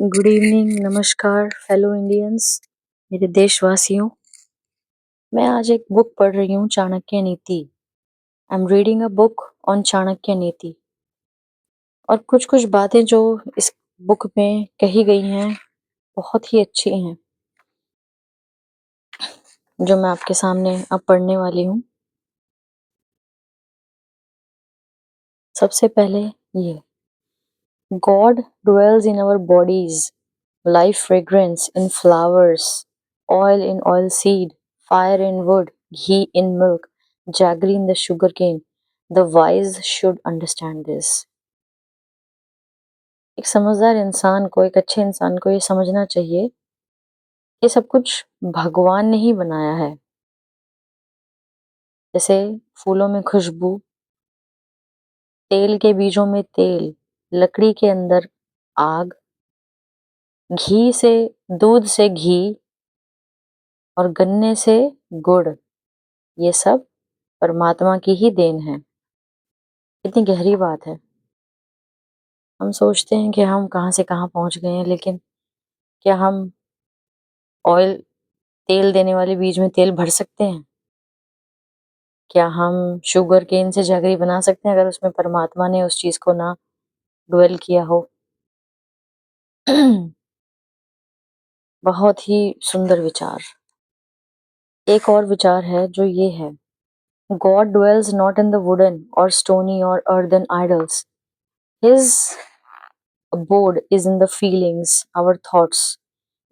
Good evening, नमस्कार fellow Indians, मेरे देशवासियों। मैं आज एक बुक पढ़ रही हूँ, चाणक्य नीति। I am reading a book on Chanakya नीति। और कुछ कुछ बातें जो इस बुक में कही गई हैं बहुत ही अच्छी हैं, जो मैं आपके सामने अब पढ़ने वाली हूँ। सबसे पहले ये, God dwells in our bodies, life fragrance in flowers, oil in oil seed, fire in wood, ghee in milk, jaggery in the sugar cane. The wise should understand this. एक समझदार इंसान को, एक अच्छे इंसान को ये समझना चाहिए, ये सब कुछ भगवान ने ही बनाया है। जैसे फूलों में खुशबू, तेल के बीजों में तेल, लकड़ी के अंदर आग, घी से, दूध से घी और गन्ने से गुड़, ये सब परमात्मा की ही देन है। कितनी गहरी बात है। हम सोचते हैं कि हम कहाँ से कहाँ पहुँच गए हैं, लेकिन क्या हम ऑयल, तेल देने वाले बीज में तेल भर सकते हैं? क्या हम शुगर केन से जैगरी बना सकते हैं अगर उसमें परमात्मा ने उस चीज़ को ना ड्वेल किया हो? बहुत ही सुंदर विचार। एक और विचार है जो ये है, God dwells not in the wooden or stony or earthen idols. His abode is in the feelings, our thoughts.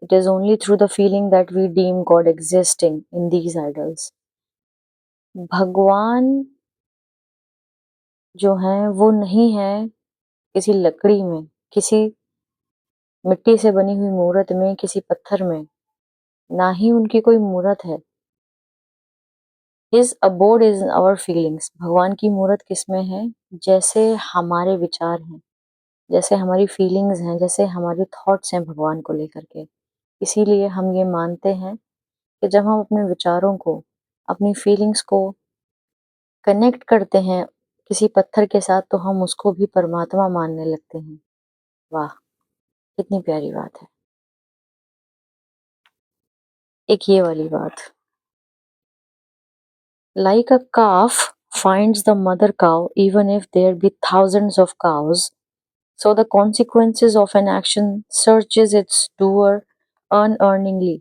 It is only through the feeling that we deem God existing in these idols. भगवान जो है वो नहीं है किसी लकड़ी में, किसी मिट्टी से बनी हुई मूर्त में, किसी पत्थर में, ना ही उनकी कोई मूर्त है। His abode is in our feelings. भगवान की मूर्त किसमें है? जैसे हमारे विचार हैं, जैसे हमारी फीलिंग्स हैं, जैसे हमारे थॉट्स हैं भगवान को लेकर के। इसीलिए हम ये मानते हैं कि जब हम अपने विचारों को, अपनी फीलिंग्स को कनेक्ट करते हैं किसी पत्थर के साथ, तो हम उसको भी परमात्मा मानने लगते हैं। वाह! कितनी प्यारी बात है। एक ये वाली बात, like a calf finds the mother cow even if there be thousands of cows, so the consequences of an action searches its doer unearningly.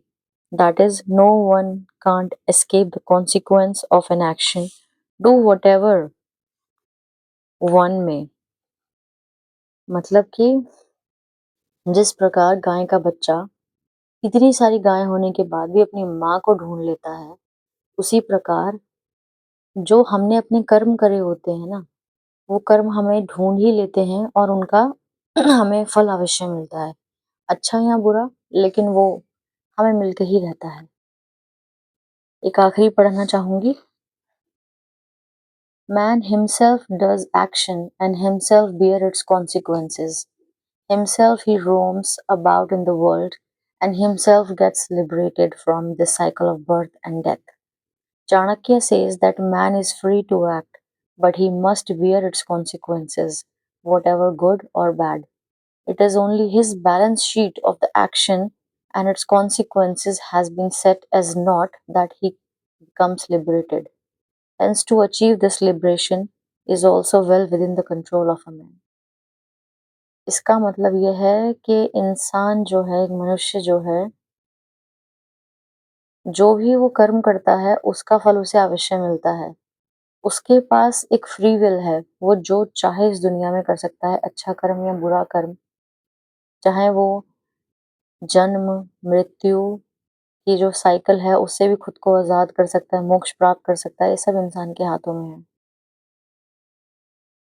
That is, no one can't escape the consequence of an action, do whatever one may. मतलब कि जिस प्रकार गाय का बच्चा इतनी सारी गाय होने के बाद भी अपनी माँ को ढूंढ लेता है, उसी प्रकार जो हमने अपने कर्म करे होते हैं ना, वो कर्म हमें ढूंढ ही लेते हैं और उनका हमें फल अवश्य मिलता है, अच्छा या बुरा, लेकिन वो हमें मिलके ही रहता है। एक आखिरी पढ़ना चाहूंगी। Man himself does action and himself bear its consequences. Himself he roams about in the world and himself gets liberated from the cycle of birth and death. Chanakya says that man is free to act, but he must bear its consequences, whatever good or bad. It is only his balance sheet of the action and its consequences has been set as naught that he becomes liberated. Hence, to achieve this liberation is also well within the control of a man. इसका मतलब यह है कि इंसान जो है, एक मनुष्य जो है, जो भी वो कर्म करता है उसका फल उसे अवश्य मिलता है। उसके पास एक फ्री विल है, वो जो चाहे इस दुनिया में कर सकता है, अच्छा कर्म या बुरा कर्म। चाहे वो जन्म, मृत्यु की जो साइकिल है उससे भी खुद को आज़ाद कर सकता है, मोक्ष प्राप्त कर सकता है, ये सब इंसान के हाथों में है।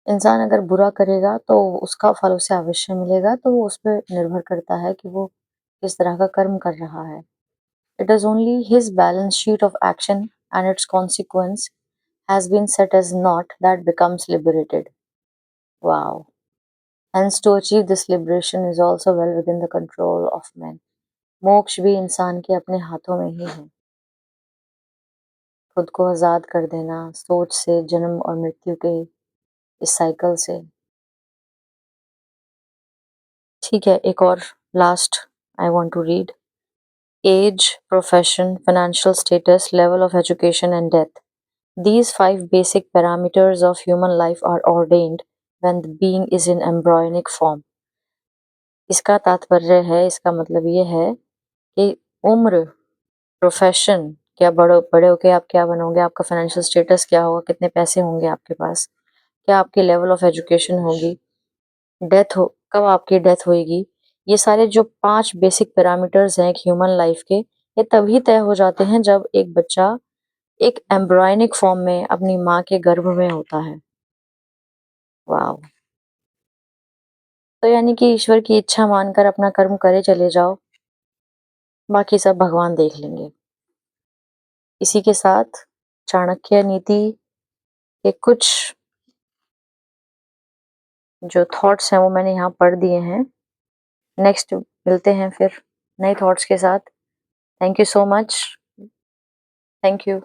इंसान अगर बुरा करेगा तो उसका फल उसे अवश्य मिलेगा, तो वो उस पे निर्भर करता है कि वो किस तरह का कर्म कर रहा है। It is only his balance sheet of action and its consequence has been set as naught that becomes liberated. Wow. Hence, to achieve this liberation is also well within the control of man. मोक्ष भी इंसान के अपने हाथों में ही है। खुद को आज़ाद कर देना सोच से, जन्म और मृत्यु के इस साइकिल से। ठीक है, एक और Last, I want to read age, profession, financial status, level of education, and death. These five basic parameters of human life are ordained when the being is in embryonic form. इसका तात्पर्य है, इसका मतलब ये है कि उम्र, प्रोफेशन, क्या बड़े बड़े होके आप क्या बनोगे, आपका फाइनेंशियल स्टेटस क्या होगा, कितने पैसे होंगे आपके पास, क्या आपकी लेवल ऑफ एजुकेशन होगी, डेथ हो कब आपकी डेथ होएगी। ये सारे जो 5 बेसिक पैरामीटर्स हैं एक ह्यूमन लाइफ के, ये तभी तय हो जाते हैं जब एक बच्चा एक एम्ब्रायनिक फॉर्म में अपनी माँ के गर्भ में होता है। वाओ! तो यानी कि ईश्वर की इच्छा मानकर अपना कर्म करे चले जाओ, बाकी सब भगवान देख लेंगे। इसी के साथ चाणक्य नीति के कुछ जो थॉट्स हैं वो मैंने यहाँ पढ़ दिए हैं। नेक्स्ट मिलते हैं फिर नए थॉट्स के साथ। Thank you so much. Thank you.